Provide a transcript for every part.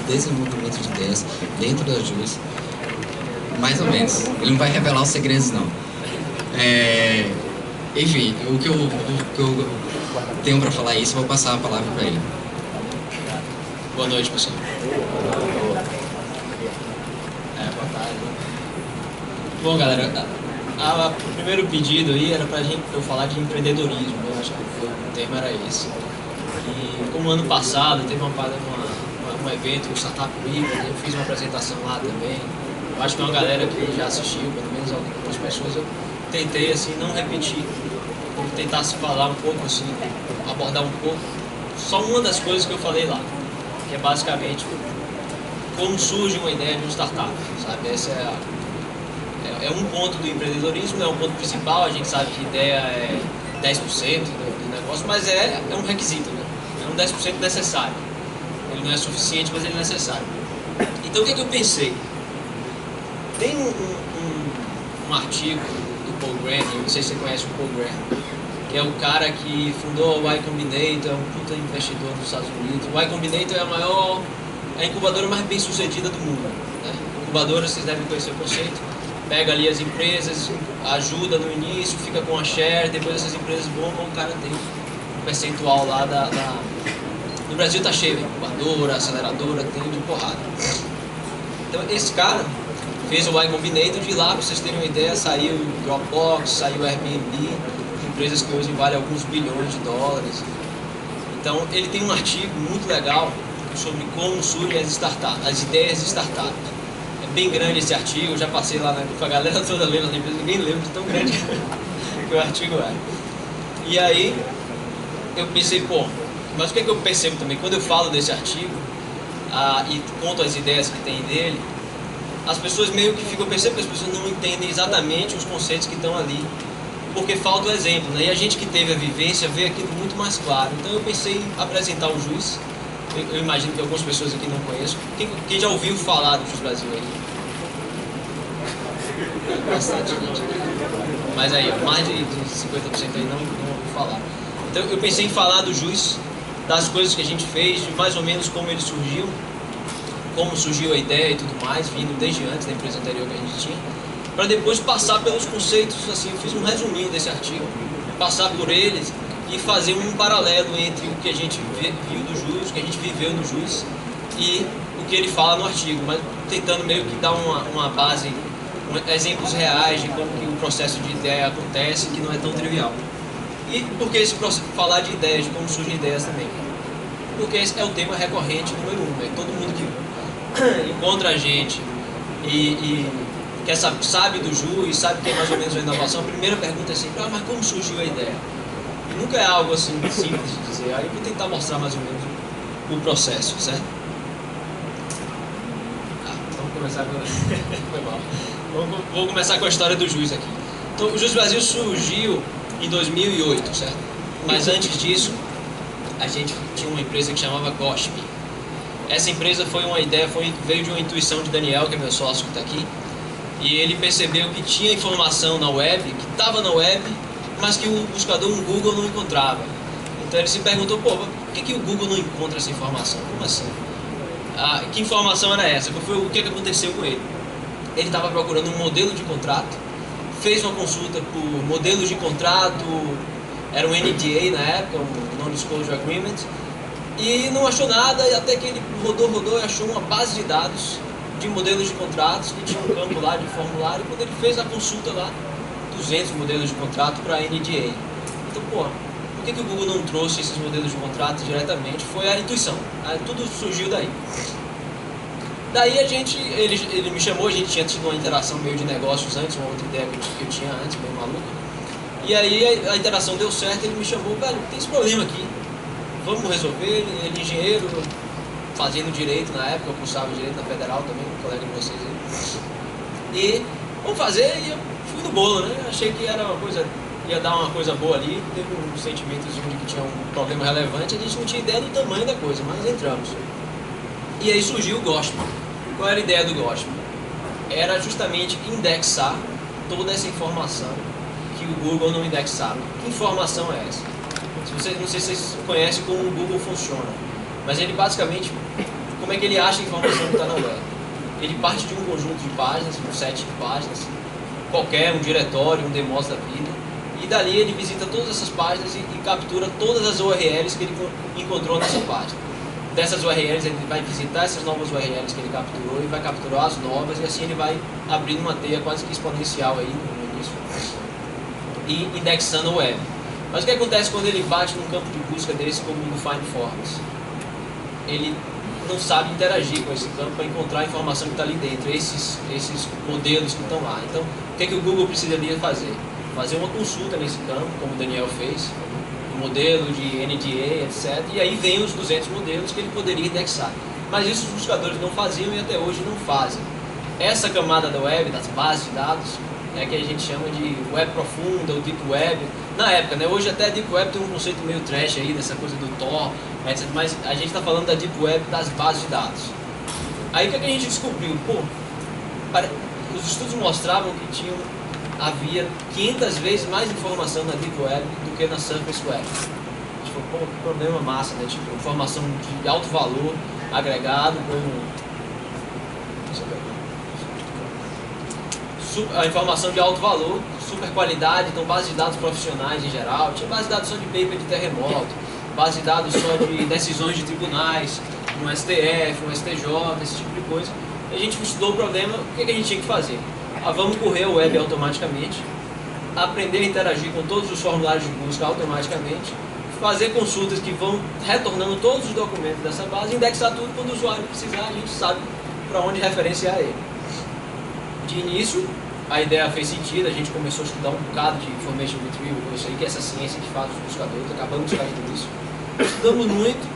desenvolvimento de ideias dentro da JUS. Mais ou menos. Ele não vai revelar os segredos, não. Enfim, o que eu tenho para falar isso, eu vou passar a palavra para ele. Boa noite, pessoal. Boa tarde. Bom, galera, o primeiro pedido aí era pra eu falar de empreendedorismo, né? Acho que o tema era esse. E como ano passado teve um evento, o Startup Week, eu fiz uma apresentação lá também. Eu acho que uma galera que já assistiu, pelo menos algumas pessoas, eu tentei assim não repetir, eu tentasse falar um pouco assim, abordar um pouco, só uma das coisas que eu falei lá, que é basicamente como surge uma ideia de um startup, sabe? Essa é um ponto do empreendedorismo, é um ponto principal. A gente sabe que ideia é 10% do negócio, mas é um requisito, né? É um 10% necessário. Ele não é suficiente, mas ele é necessário. Então o que é que eu pensei? Tem um artigo do Paul Graham, não sei se você conhece o Paul Graham, que é o cara que fundou o Y Combinator, é um puta investidor dos Estados Unidos. O Y Combinator é a incubadora mais bem sucedida do mundo, né? Incubadora, vocês devem conhecer o conceito. Pega ali as empresas, ajuda no início, fica com a share, depois essas empresas bombam, o cara tem um percentual lá No Brasil tá cheio, incubadora, aceleradora, tem de porrada. Então esse cara fez o Y Combinator, de lá, pra vocês terem uma ideia, saiu o Dropbox, saiu o Airbnb, empresas que hoje valem alguns bilhões de dólares. Então ele tem um artigo muito legal sobre como surgem as ideias de startup. É bem grande esse artigo, eu já passei lá com a galera toda lendo, ninguém lembra de tão grande que o artigo é. E aí eu pensei, pô, mas o que é que eu percebo também? Quando eu falo desse artigo e conto as ideias que tem dele, as pessoas meio que ficam, eu percebo que as pessoas não entendem exatamente os conceitos que estão ali, porque falta o exemplo, né? E a gente que teve a vivência vê aquilo muito mais claro. Então eu pensei em apresentar o JUS. Eu imagino que algumas pessoas aqui não conheçam. Quem já ouviu falar do JUS Brasil aí? Bastante gente. Mas aí, mais de 50% aí não ouviu falar. Então eu pensei em falar do JUS, das coisas que a gente fez, de mais ou menos como ele surgiu, como surgiu a ideia e tudo mais, vindo desde antes da empresa anterior que a gente tinha, para depois passar pelos conceitos, assim, eu fiz um resuminho desse artigo, passar por eles e fazer um paralelo entre o que a gente viu do JUS, o que a gente viveu no JUS e o que ele fala no artigo, mas tentando meio que dar uma base, exemplos reais de como que o processo de ideia acontece, que não é tão trivial. E por que esse processo, falar de ideias, de como surgem ideias também? Porque esse é o tema recorrente número 1, né? Todo mundo que encontra a gente e que sabe do JUS, sabe que é mais ou menos uma inovação, a primeira pergunta é sempre, mas como surgiu a ideia? E nunca é algo assim simples de dizer. Aí eu vou tentar mostrar mais ou menos o processo, certo? Vamos começar com... Foi mal. Vou começar com a história do JUS aqui. Então, o JUS Brasil surgiu em 2008, certo? Mas antes disso, a gente tinha uma empresa que chamava GOSP. Essa empresa foi uma ideia, veio de uma intuição de Daniel, que é meu sócio que está aqui, e ele percebeu que tinha informação na web, que estava na web, mas que o buscador no Google não encontrava. Então ele se perguntou, pô, por que o Google não encontra essa informação? Como assim? Que informação era essa? O que aconteceu com ele? Ele estava procurando um modelo de contrato, fez uma consulta por modelos de contrato, era um NDA na época, um Non-Disclosure Agreement, e não achou nada, e até que ele rodou e achou uma base de dados de modelos de contratos, que tinha um campo lá de formulário, e quando ele fez a consulta lá, 200 modelos de contrato para NDA. Então, pô, por que o Google não trouxe esses modelos de contrato diretamente? Foi a intuição, tudo surgiu daí. Daí ele me chamou, a gente tinha tido uma interação meio de negócios antes, uma outra ideia que eu tinha antes, meio maluca. E aí a interação deu certo, ele me chamou, velho, tem esse problema aqui, vamos resolver. Ele é engenheiro, fazendo direito na época, eu cursava direito na Federal também, um colega de vocês aí. E vamos fazer, e eu fui no bolo, né? Achei que era uma coisa, ia dar uma coisa boa ali, teve um sentimentozinho de que tinha um problema relevante, a gente não tinha ideia do tamanho da coisa, mas entramos. E aí surgiu o GOSP. Qual era a ideia do GOSP? Era justamente indexar toda essa informação que o Google não indexava. Que informação é essa? Não sei se vocês conhecem como o Google funciona, mas ele basicamente, como é que ele acha a informação que está na web? Ele parte de um conjunto de páginas, um set de páginas, qualquer, um diretório, um demos da vida, e dali ele visita todas essas páginas e captura todas as URLs que ele encontrou nessa página. Dessas URLs ele vai visitar essas novas URLs que ele capturou e vai capturar as novas, e assim ele vai abrindo uma teia quase que exponencial aí no início e indexando a web. Mas o que acontece quando ele bate num campo de busca desse como no Find Forms? Ele não sabe interagir com esse campo para encontrar a informação que está ali dentro, esses modelos que estão lá. Então, o que o Google precisaria fazer? Fazer uma consulta nesse campo, como o Daniel fez, um modelo de NDA, etc. E aí vem os 200 modelos que ele poderia indexar. Mas isso os buscadores não faziam e até hoje não fazem. Essa camada da web, das bases de dados, é que a gente chama de web profunda ou deep web. Na época, né? Hoje até a deep web tem um conceito meio trash aí, dessa coisa do Tor, etc. Mas a gente está falando da deep web das bases de dados. Aí o que a gente descobriu? Pô, os estudos mostravam que havia 500 vezes mais informação na deep web do que na surface web. Tipo, pô, que problema massa, né? Tipo, informação de alto valor agregado com a informação de alto valor, super qualidade, então base de dados profissionais em geral, tinha base de dados só de paper de terremoto, base de dados só de decisões de tribunais, um STF, um STJ, esse tipo de coisa. E a gente estudou o problema, o que a gente tinha que fazer? Vamos correr a web automaticamente, aprender a interagir com todos os formulários de busca automaticamente, fazer consultas que vão retornando todos os documentos dessa base, indexar tudo quando o usuário precisar, a gente sabe para onde referenciar ele. De início, a ideia fez sentido, a gente começou a estudar um bocado de Information Retrieval, isso aí que é essa ciência que faz os buscadores, acabamos de cair nisso. Estudamos muito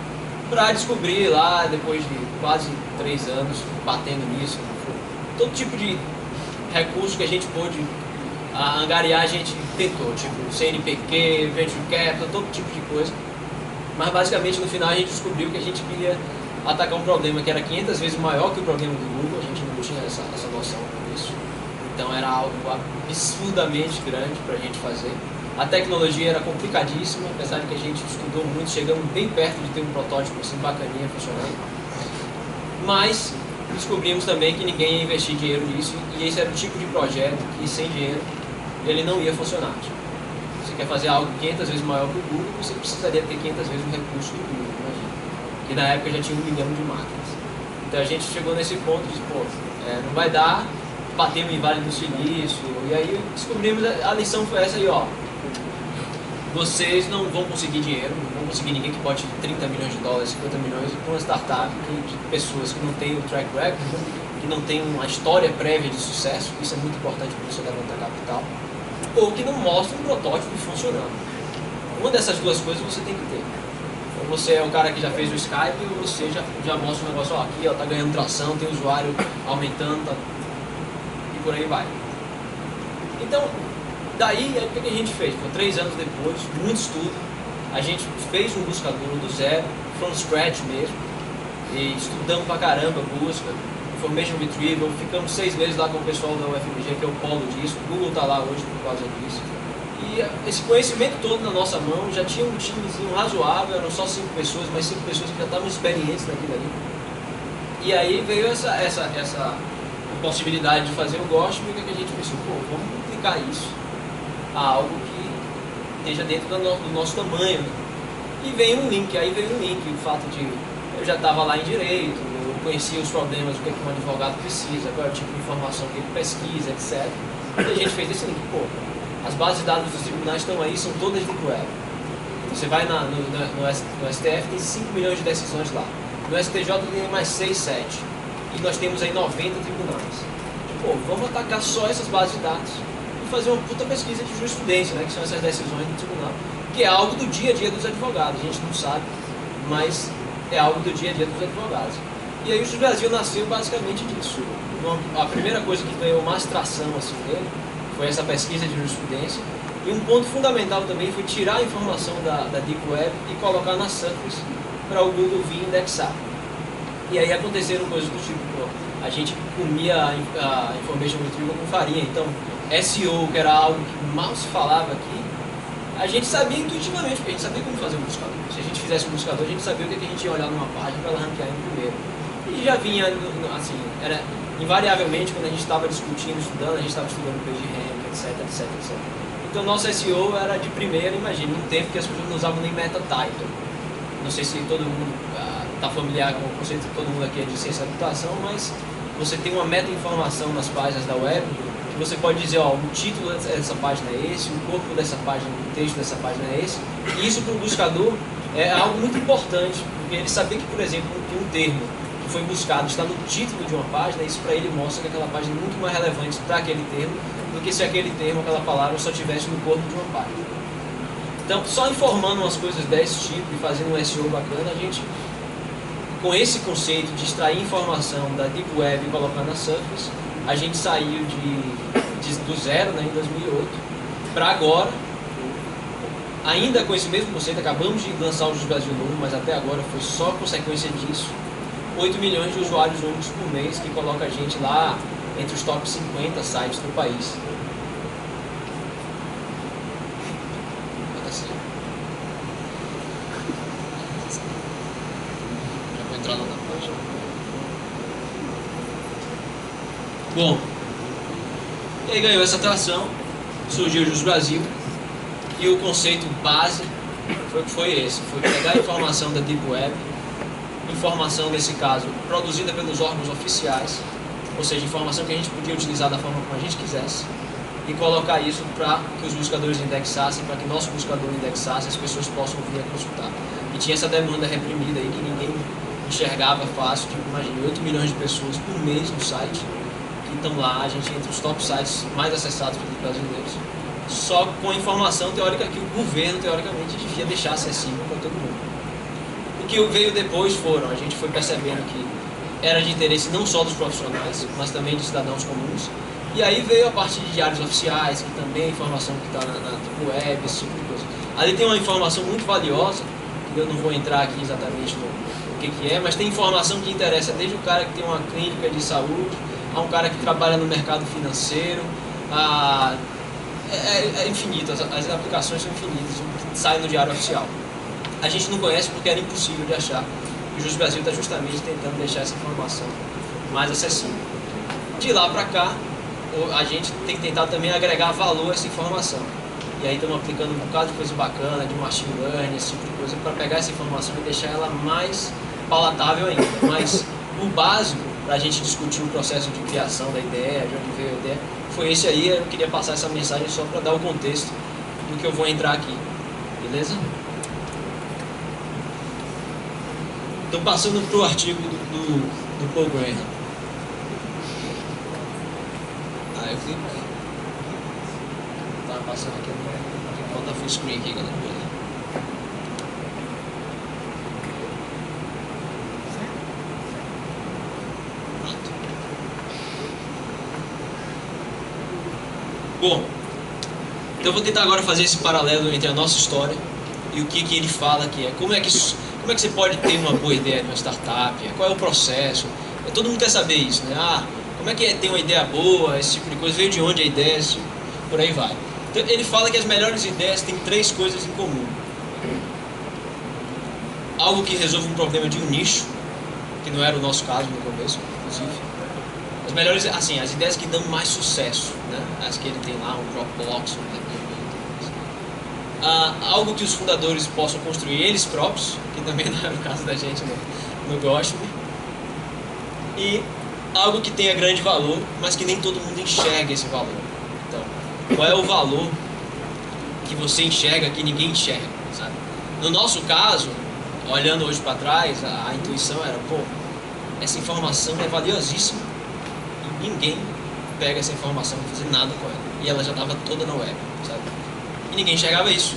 para descobrir lá, depois de quase 3 anos batendo nisso, todo tipo de recurso que a gente pôde angariar, a gente tentou, tipo CNPq, Venture Capital, todo tipo de coisa. Mas basicamente no final a gente descobriu que a gente queria atacar um problema que era 500 vezes maior que o problema do Google, a gente não tinha essa noção disso. Então era algo absurdamente grande para a gente fazer. A tecnologia era complicadíssima, apesar de que a gente estudou muito, chegamos bem perto de ter um protótipo assim bacaninha funcionando. Mas descobrimos também que ninguém ia investir dinheiro nisso, e esse era o tipo de projeto que sem dinheiro ele não ia funcionar. Você quer fazer algo 500 vezes maior que o Google, você precisaria ter 500 vezes o recurso do Google, imagina. Que na época já tinha 1 milhão de máquinas. Então a gente chegou nesse ponto de, pô, não vai dar, batemos em Vale do Silício, e aí descobrimos, a lição foi essa aí, ó. Vocês não vão conseguir dinheiro, não vão conseguir ninguém que bote 30 milhões de dólares, 50 milhões com uma startup de pessoas que não têm o track record, que não têm uma história prévia de sucesso, isso é muito importante para você levantar capital, ou que não mostra um protótipo funcionando. Uma dessas duas coisas você tem que ter. Ou você é o cara que já fez o Skype, ou você já mostra um negócio, ó, aqui ó, tá ganhando tração, tem usuário aumentando, tá, e por aí vai. Então, daí, o que a gente fez? Foi 3 anos depois, muito estudo, a gente fez um buscador do zero, from scratch mesmo, e estudamos pra caramba a busca, Information Retrieval, ficamos 6 meses lá com o pessoal da UFMG, que é o polo disso, o Google tá lá hoje por causa disso. E esse conhecimento todo na nossa mão, já tinha um timezinho razoável, eram só 5 pessoas, mas 5 pessoas que já estavam experientes naquilo ali. E aí veio essa possibilidade de fazer o Gosham, e o que a gente pensou? Pô, vamos aplicar isso a algo que esteja dentro do nosso tamanho. E veio um link, o fato de eu já estava lá em direito, eu conhecia os problemas, o que um advogado precisa, qual é o tipo de informação que ele pesquisa, etc. E a gente fez esse link, pô, as bases de dados dos tribunais estão aí, são todas deep web. Você vai no STF, tem 5 milhões de decisões lá. No STJ tem mais 6, 7. E nós temos aí 90 tribunais. Pô, vamos atacar só essas bases de dados e fazer uma puta pesquisa de jurisprudência, né, que são essas decisões do tribunal, que é algo do dia a dia dos advogados. A gente não sabe, mas é algo do dia a dia dos advogados. E aí o Brasil nasceu basicamente disso. A primeira coisa que ganhou mais tração assim dele foi essa pesquisa de jurisprudência. E um ponto fundamental também foi tirar a informação da Deep Web e colocar na Surface para o Google vir indexar. E aí aconteceram coisas do tipo, pô, a gente comia a Information Retrieval com farinha, então SEO, que era algo que mal se falava aqui, a gente sabia intuitivamente, porque a gente sabia como fazer um buscador. Se a gente fizesse um buscador, a gente sabia o que a gente ia olhar numa página para ela ranquear em primeiro. E E já vinha, assim, era invariavelmente quando a gente estava discutindo, estudando, a gente estava estudando PageRank, etc, etc, etc. Então nosso SEO era de primeira, imagina, um tempo que as pessoas não usavam nem meta title. Não sei se todo mundo está familiar com o conceito, todo mundo aqui é de ciência da computação, mas você tem uma meta-informação nas páginas da web, que você pode dizer, ó, o título dessa página é esse, o corpo dessa página, o texto dessa página é esse, e isso para o buscador é algo muito importante, porque ele saber que, por exemplo, um termo que foi buscado está no título de uma página, isso para ele mostra que aquela página é muito mais relevante para aquele termo do que se aquele termo, aquela palavra só tivesse no corpo de uma página. Então, só informando umas coisas desse tipo e fazendo um SEO bacana, a gente, com esse conceito de extrair informação da Deep Web e colocar na Surface, a gente saiu do zero, né, em 2008 para agora, ainda com esse mesmo conceito. Acabamos de lançar o Jus Brasil novo, mas até agora foi só consequência disso. 8 milhões de usuários únicos por mês, que coloca a gente lá entre os top 50 sites do país. Já vou entrar lá na página. Bom, e aí ganhou essa atração, surgiu o Jus Brasil, e o conceito base foi esse, foi pegar a informação da Deep Web, informação nesse caso produzida pelos órgãos oficiais, ou seja, informação que a gente podia utilizar da forma como a gente quisesse, e colocar isso para que os buscadores indexassem, para que nosso buscador indexasse, as pessoas possam vir a consultar. E tinha essa demanda reprimida aí que ninguém enxergava fácil, tipo, imagine, 8 milhões de pessoas por mês no site, que estão lá, a gente entre os top sites mais acessados pelos brasileiros, só com a informação teórica que o governo, teoricamente, devia deixar acessível para todo mundo. O que veio depois a gente foi percebendo que era de interesse não só dos profissionais, mas também de cidadãos comuns. E aí veio a parte de diários oficiais, que também é informação que está na web, esse tipo de coisa. Ali tem uma informação muito valiosa, que eu não vou entrar aqui exatamente no que é, mas tem informação que interessa desde o cara que tem uma clínica de saúde, a um cara que trabalha no mercado financeiro, é infinito, as aplicações são infinitas, saem no diário oficial. A gente não conhece porque era impossível de achar. O Jus Brasil está justamente tentando deixar essa informação mais acessível. De lá para cá, a gente tem tentado também agregar valor a essa informação. E aí estamos aplicando um bocado de coisa bacana, de machine learning, esse tipo de coisa, para pegar essa informação e deixar ela mais palatável ainda. Mas o básico para a gente discutir o processo de criação da ideia, de onde veio a ideia, foi esse aí. Eu queria passar essa mensagem só para dar o contexto do que eu vou entrar aqui. Beleza? Então, passando para o artigo do Paul Graham. Eu clico. Tá passando aqui. Vou botar full screen aqui, galera. Pronto. Bom, então eu vou tentar agora fazer esse paralelo entre a nossa história e o que ele fala que é. Como é que você pode ter uma boa ideia de uma startup? Qual é o processo? Todo mundo quer saber isso, né? Como é que é ter uma ideia boa, esse tipo de coisa? Veio de onde a ideia, por aí vai. Então, ele fala que as melhores ideias têm 3 coisas em comum. Algo que resolve um problema de um nicho, que não era o nosso caso no começo, inclusive. As melhores, assim, as ideias que dão mais sucesso, né? As que ele tem lá, um Dropbox, algo que os fundadores possam construir eles próprios, que também não era o caso da gente no Gospel, e algo que tenha grande valor, mas que nem todo mundo enxerga esse valor. Então, qual é o valor que você enxerga que ninguém enxerga, sabe? No nosso caso, olhando hoje para trás, a intuição era, essa informação é valiosíssima e ninguém pega essa informação e fazer nada com ela. E ela já estava toda na web, sabe? E ninguém enxergava isso,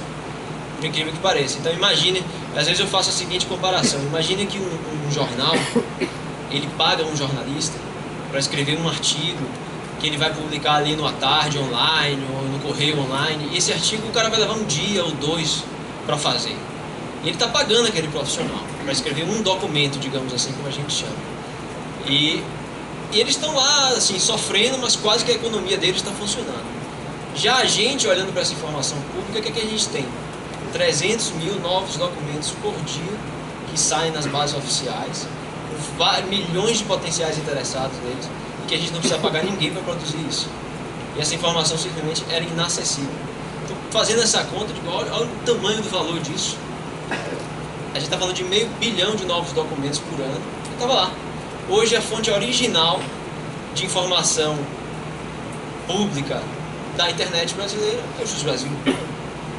por incrível que pareça. Então imagine, às vezes eu faço a seguinte comparação: imagine que um jornal, ele paga um jornalista para escrever um artigo que ele vai publicar ali no À Tarde online ou no Correio online. E esse artigo o cara vai levar 1 dia ou 2 para fazer. E ele está pagando aquele profissional para escrever um documento, digamos assim, como a gente chama. E eles estão lá, assim, sofrendo, mas quase que a economia deles está funcionando. Já a gente, olhando para essa informação pública, o que é que a gente tem? 300 mil novos documentos por dia que saem nas bases oficiais, com milhões de potenciais interessados neles, e que a gente não precisa pagar ninguém para produzir isso. E essa informação simplesmente era inacessível. Então, fazendo essa conta, digo, olha o tamanho do valor disso. A gente está falando de 500 bilhão de novos documentos por ano. E estava lá. Hoje a fonte original de informação pública da internet brasileira é o Justiça Brasil,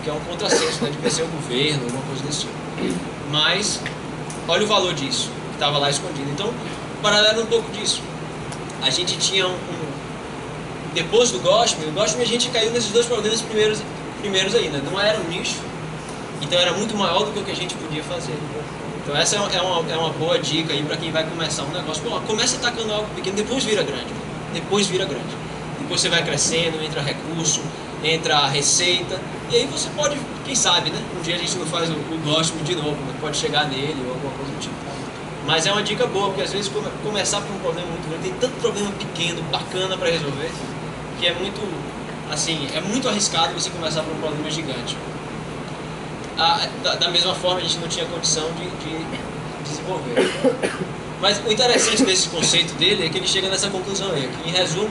que é um contrassenso, né? Devia ser o governo, alguma coisa desse tipo. Mas olha o valor disso, que estava lá escondido. Então, o paralelo é um pouco disso. A gente tinha depois do Gospel a gente caiu nesses dois problemas primeiros ainda. Não era um nicho, então era muito maior do que o que a gente podia fazer. Então essa é uma boa dica aí para quem vai começar um negócio. Bom, começa atacando algo pequeno, depois vira grande. Depois você vai crescendo, entra recurso, entra receita, e aí você pode, quem sabe, né? Um dia a gente não faz o Gospel de novo, né? Pode chegar nele ou alguma coisa do tipo. Mas é uma dica boa, porque às vezes começar por um problema muito grande, tem tanto problema pequeno, bacana para resolver, que é muito, assim, é muito arriscado você começar por um problema gigante. Da mesma forma, a gente não tinha condição de desenvolver. Mas o interessante desse conceito dele é que ele chega nessa conclusão aí, que, em resumo,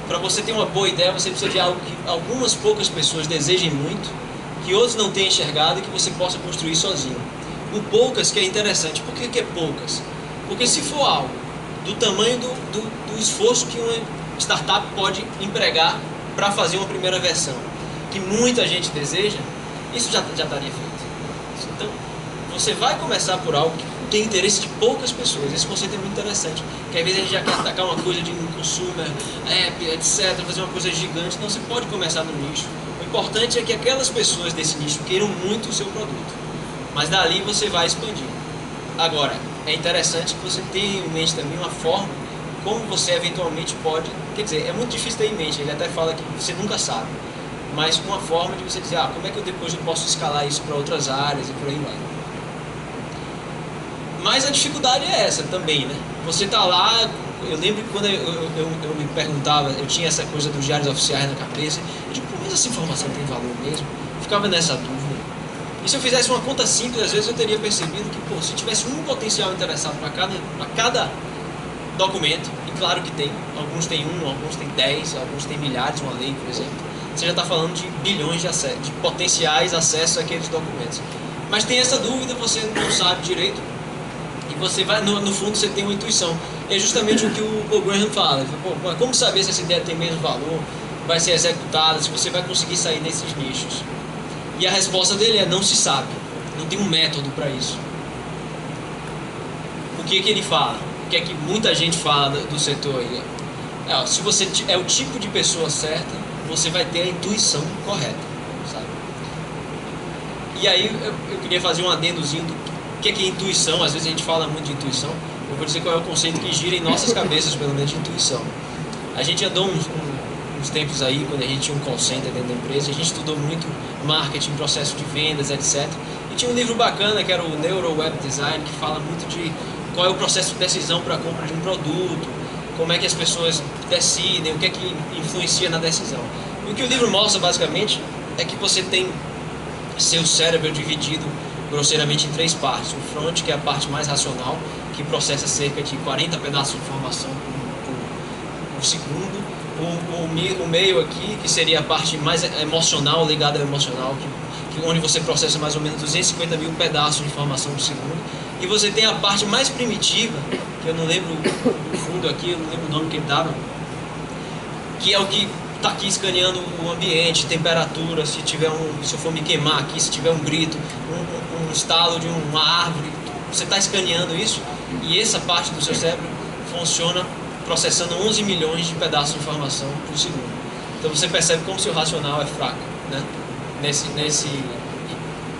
para você ter uma boa ideia, você precisa de algo que algumas poucas pessoas desejem muito, que outros não tenham enxergado e que você possa construir sozinho. O poucas que é interessante. Por que é poucas? Porque se for algo do tamanho do esforço que uma startup pode empregar para fazer uma primeira versão, que muita gente deseja, isso já estaria feito. Então, você vai começar por algo que tem interesse de poucas pessoas. Esse conceito é muito interessante, porque às vezes a gente já quer atacar uma coisa de um consumer, app, etc., fazer uma coisa gigante. Não, você pode começar no nicho. O importante é que aquelas pessoas desse nicho queiram muito o seu produto, mas dali você vai expandir. Agora, é interessante que você tenha em mente também uma forma como você eventualmente pode, quer dizer, é muito difícil ter em mente, ele até fala que você nunca sabe, mas uma forma de você dizer, como é que depois eu posso escalar isso para outras áreas e por aí vai. Mas a dificuldade é essa também, né? Você está lá, eu lembro que quando eu me perguntava, eu tinha essa coisa dos diários oficiais na cabeça, eu digo, mas essa informação tem valor mesmo? Eu ficava nessa dúvida. E se eu fizesse uma conta simples, às vezes eu teria percebido que, se tivesse um potencial interessado para cada documento, e claro que tem, alguns tem alguns tem 10, alguns tem milhares, uma lei, por exemplo, você já está falando de bilhões de potenciais acessos àqueles documentos. Mas tem essa dúvida, você não sabe direito, e você vai, no fundo você tem uma intuição. E é justamente o que o Graham fala. Ele fala, como saber se essa ideia tem mesmo valor, vai ser executada, se você vai conseguir sair desses nichos? E a resposta dele é, não se sabe, não tem um método para isso. O que ele fala? O que é que muita gente fala do setor aí? Se você é o tipo de pessoa certa, você vai ter a intuição correta, sabe? E aí eu queria fazer um adendozinho do que é intuição. Às vezes a gente fala muito de intuição. Eu vou dizer qual é o conceito que gira em nossas cabeças, pelo menos, de intuição. A gente andou uns tempos aí, quando a gente tinha um call center dentro da empresa, a gente estudou muito marketing, processo de vendas, etc. E tinha um livro bacana que era o Neuro Web Design, que fala muito de qual é o processo de decisão para a compra de um produto, como é que as pessoas decidem, o que é que influencia na decisão. E o que o livro mostra, basicamente, é que você tem seu cérebro dividido grosseiramente em 3 partes. O front, que é a parte mais racional, que processa cerca de 40 pedaços de informação por segundo. O meio aqui, que seria a parte mais emocional, ligada ao emocional, onde você processa mais ou menos 250 mil pedaços de informação por segundo. E você tem a parte mais primitiva, que eu não lembro o fundo aqui, eu não lembro o nome que ele dava, que é o que está aqui escaneando o ambiente, temperatura, se eu for me queimar aqui, se tiver um grito, um estalo de uma árvore, você está escaneando isso, e essa parte do seu cérebro funciona processando 11 milhões de pedaços de informação por segundo. Então você percebe como seu racional é fraco, né?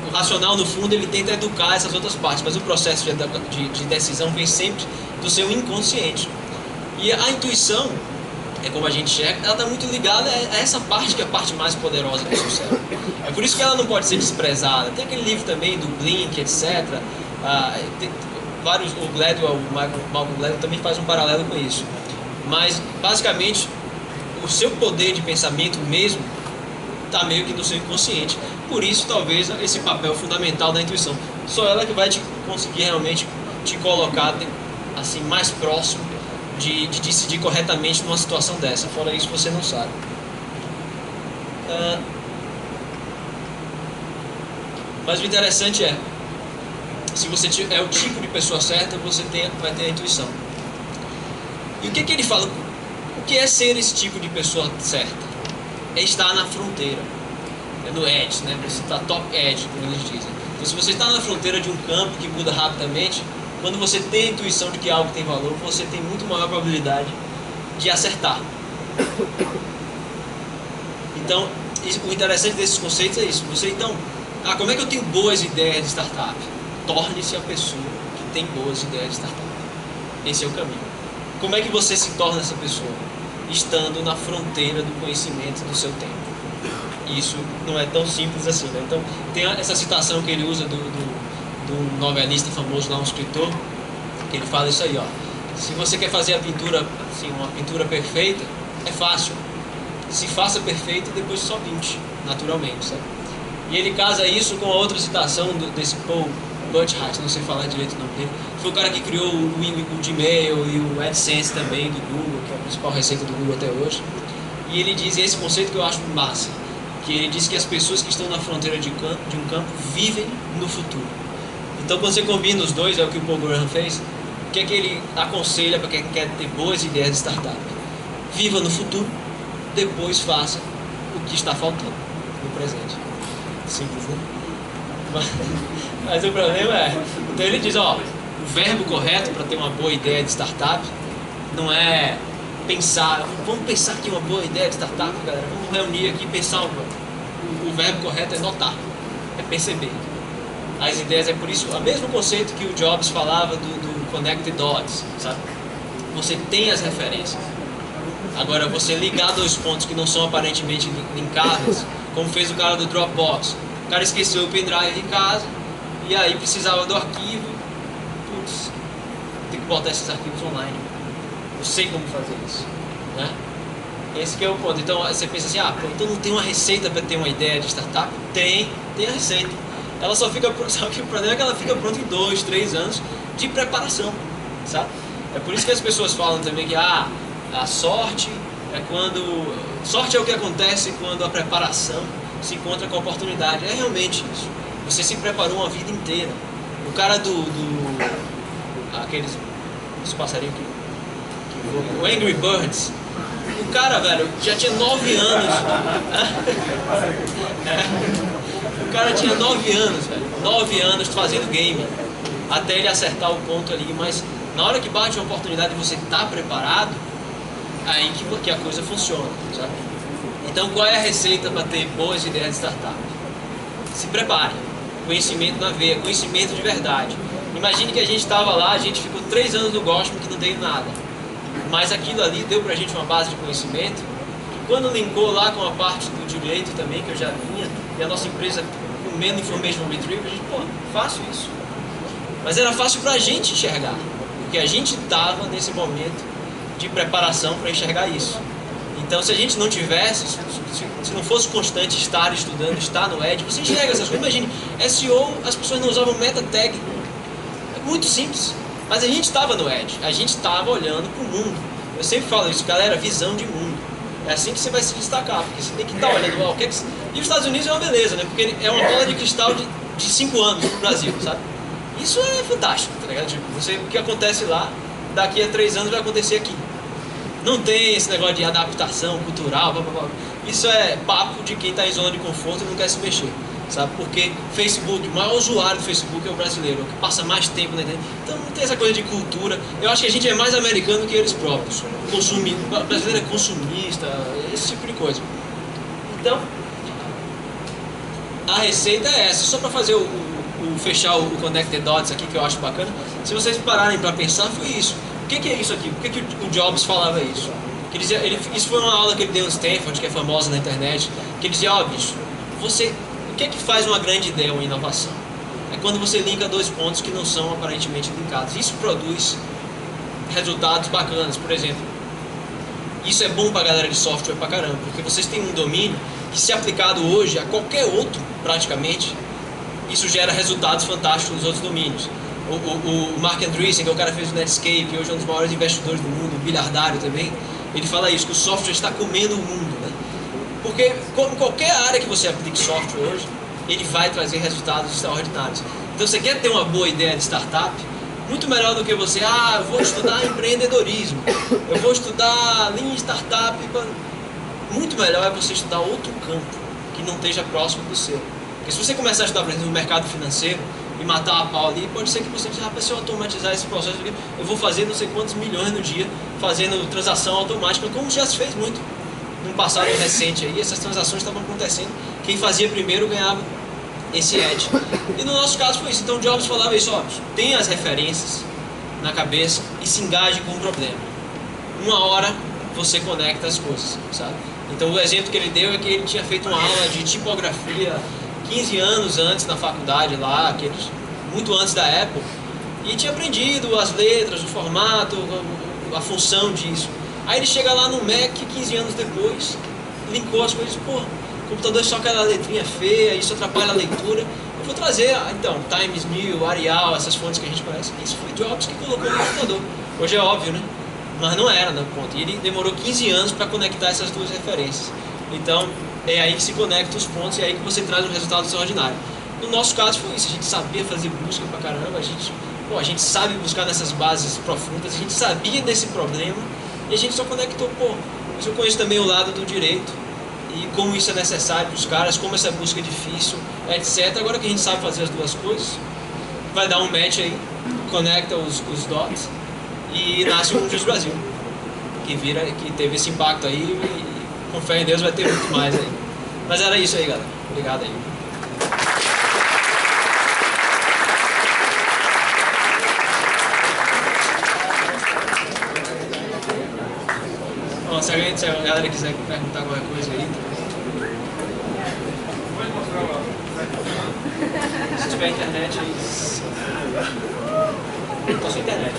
O racional, no fundo, ele tenta educar essas outras partes, mas o processo de decisão vem sempre do seu inconsciente. E a intuição, é como a gente enxerga, ela está muito ligada a essa parte, que é a parte mais poderosa do seu cérebro. É por isso que ela não pode ser desprezada. Tem aquele livro também do Blink, etc. O Gladwell, o Malcolm Gladwell também faz um paralelo com isso. Mas, basicamente, o seu poder de pensamento mesmo está meio que no seu inconsciente. Por isso, talvez, esse papel fundamental da intuição. Só ela que vai te conseguir realmente te colocar assim, mais próximo de decidir corretamente numa situação dessa. Fora isso, você não sabe. Mas o interessante é, se você é o tipo de pessoa certa, você vai ter a intuição. E o que ele fala? O que é ser esse tipo de pessoa certa? É estar na fronteira, é no edge, né? Você está top edge, como eles dizem. Então, se você está na fronteira de um campo que muda rapidamente, quando você tem a intuição de que algo tem valor, você tem muito maior probabilidade de acertar. Então, o interessante desses conceitos é isso. Você então, como é que eu tenho boas ideias de startup? Torne-se a pessoa que tem boas ideias de startup. Esse é o caminho. Como é que você se torna essa pessoa? Estando na fronteira do conhecimento do seu tempo. Isso não é tão simples assim, né? Então, tem essa citação que ele usa do um novelista famoso lá, um escritor, que ele fala isso aí, ó. Se você quer fazer a pintura, assim, uma pintura perfeita, é fácil. Se faça perfeito, depois só pinte, naturalmente, sabe? E ele casa isso com a outra citação desse Paul Buttigieg, não sei falar direito o nome dele, foi o cara que criou o Gmail e o AdSense também do Google, que é a principal receita do Google até hoje. E ele diz esse conceito que eu acho massa, que ele diz que as pessoas que estão na fronteira de um campo vivem no futuro. Então, quando você combina os dois, é o que o Paul Graham fez, o que é que ele aconselha para quem quer ter boas ideias de startup? Viva no futuro, depois faça o que está faltando no presente. Simples, né? Mas o problema é... Então ele diz, ó, o verbo correto para ter uma boa ideia de startup não é pensar, vamos pensar aqui uma boa ideia de startup, galera, vamos reunir aqui e pensar o verbo correto é notar, é perceber as ideias. É por isso, o mesmo conceito que o Jobs falava do Connect the Dots, sabe? Você tem as referências. Agora, você ligar dois pontos que não são aparentemente linkados, como fez o cara do Dropbox. O cara esqueceu o pendrive em casa e aí precisava do arquivo. Putz, tem que botar esses arquivos online. Eu sei como fazer isso, né? Esse que é o ponto. Então você pensa assim, então não tem uma receita para ter uma ideia de startup? Tem a receita. Ela só que o problema é que ela fica pronta em 2, 3 anos de preparação, sabe? É por isso que as pessoas falam também que a sorte é quando... Sorte é o que acontece quando a preparação se encontra com a oportunidade. É realmente isso. Você se preparou uma vida inteira. O cara os passarinhos o Angry Birds, o cara, velho, já tinha 9 anos. O cara tinha 9 anos, velho. 9 anos fazendo game até ele acertar o ponto ali. Mas na hora que bate uma oportunidade e você está preparado, aí que a coisa funciona, sabe? Então, qual é a receita para ter boas ideias de startup? Se prepare. Conhecimento na veia, conhecimento de verdade. Imagine que a gente estava lá, a gente ficou 3 anos no Gospel que não deu nada. Mas aquilo ali deu pra gente uma base de conhecimento. Quando linkou lá com a parte do direito também, que eu já vinha, e a nossa empresa comendo information retrieval, a gente, fácil isso. Mas era fácil pra gente enxergar, porque a gente estava nesse momento de preparação para enxergar isso. Então, se a gente não tivesse, se não fosse constante estar estudando, estar no Edge, você enxerga essas coisas. Imagine, SEO, as pessoas não usavam meta tag. É muito simples. Mas a gente estava no Edge, a gente estava olhando para o mundo. Eu sempre falo isso, galera, visão de mundo. É assim que você vai se destacar, porque você tem que estar olhando, E os Estados Unidos é uma beleza, né? Porque é uma bola de cristal de 5 anos no Brasil, sabe? Isso é fantástico, tá ligado? Tipo, o que acontece lá, daqui a 3 anos vai acontecer aqui. Não tem esse negócio de adaptação cultural, blá, blá, blá. Isso é papo de quem está em zona de conforto e não quer se mexer, sabe? Porque Facebook, o maior usuário do Facebook é o brasileiro, é o que passa mais tempo na internet. Então não tem essa coisa de cultura. Eu acho que a gente é mais americano do que eles próprios. O brasileiro é consumista, esse tipo de coisa. Então, a receita é essa. Só para fazer fechar o Connect the Dots aqui, que eu acho bacana. Se vocês pararem para pensar, foi isso. O que é isso aqui? Por que o Jobs falava isso? Que dizia, isso foi uma aula que ele deu no Stanford, que é famosa na internet, que ele dizia, bicho, o que é que faz uma grande ideia, uma inovação? É quando você linka 2 pontos que não são aparentemente linkados. Isso produz resultados bacanas. Por exemplo, isso é bom para a galera de software pra caramba, porque vocês têm um domínio que, se aplicado hoje a qualquer outro, praticamente, isso gera resultados fantásticos nos outros domínios. O Mark Andreessen, que é o cara que fez o Netscape, hoje é um dos maiores investidores do mundo, bilhardário também, ele fala isso, que o software está comendo o mundo, né? Porque como qualquer área que você aplique software hoje, ele vai trazer resultados extraordinários. Então você quer ter uma boa ideia de startup? Muito melhor do que você, eu vou estudar empreendedorismo, eu vvou estudar Lean Startup. Muito melhor é você estudar outro campo, que não esteja próximo do seu. Porque se você começar a estudar, por exemplo, no mercado financeiro, e matar a pau ali, pode ser que você diga, se eu automatizar esse processo aqui, eu vou fazer não sei quantos milhões no dia, fazendo transação automática, como já se fez muito. No passado recente aí, essas transações estavam acontecendo, quem fazia primeiro ganhava esse edge. E no nosso caso foi isso. Então Jobs falava isso, tenha as referências na cabeça e se engaje com o problema. Uma hora você conecta as coisas, sabe? Então o exemplo que ele deu é que ele tinha feito uma aula de tipografia 15 anos antes na faculdade lá, muito antes da Apple, e tinha aprendido as letras, o formato, a função disso. Aí ele chega lá no Mac 15 anos depois, linkou as coisas, o computador é só aquela letrinha feia, isso atrapalha a leitura. Eu vou trazer, então, Times New, Arial, essas fontes que a gente conhece. Isso foi Jobs que colocou no computador. Hoje é óbvio, né? Mas não era, no ponto. E ele demorou 15 anos para conectar essas duas referências. Então, é aí que se conectam os pontos e é aí que você traz um resultado extraordinário. No nosso caso foi isso, a gente sabia fazer busca pra caramba, a gente sabe buscar nessas bases profundas, a gente sabia desse problema e a gente só conectou, mas eu conheço também o lado do direito e como isso é necessário para os caras, como essa busca é difícil, etc. Agora que a gente sabe fazer as duas coisas, vai dar um match aí, conecta os dots e nasce o Just Brasil, que teve esse impacto aí e com fé em Deus vai ter muito mais aí. Mas era isso aí, galera. Obrigado aí. Bom, se a galera quiser perguntar qualquer coisa aí. Se tiver internet aí. Tô sem internet.